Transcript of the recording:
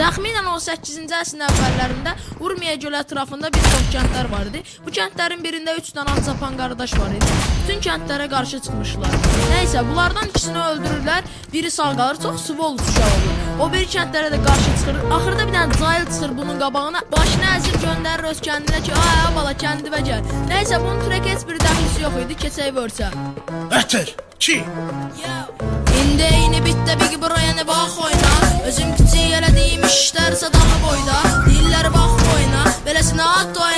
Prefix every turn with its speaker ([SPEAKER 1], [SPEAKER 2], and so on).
[SPEAKER 1] Təxminən 18-ci əsrin əvvəllərində Urmiya gölü ətrafında bir çox kəndlər var idi. Bu kəndlərin birində 3 dənə Ağcapan qardaş var idi. Bütün kəndlərə qarşı çıxmışlar. Nəysə, bunlardan ikisini öldürürlər, biri sağ qalır, çox svol uşaq olur. O bir kəndlərə də qarşı çıxır. Axırda bir dənə cahil çıxır bunun qabağına, başını əzib göndərir öz kəndinə ki, ay bala, kəndimə gəl. Nəysə, bunun trek heç bir dəxlisi yox idi, keçək vörsə.
[SPEAKER 2] Ətir, ki?
[SPEAKER 1] İndi eyni bitdə bir buraya ne bax oyna. Özüm kiçik elədiyim işlər sadağı boyda. Dillər bax oyna, beləsinə at oyna.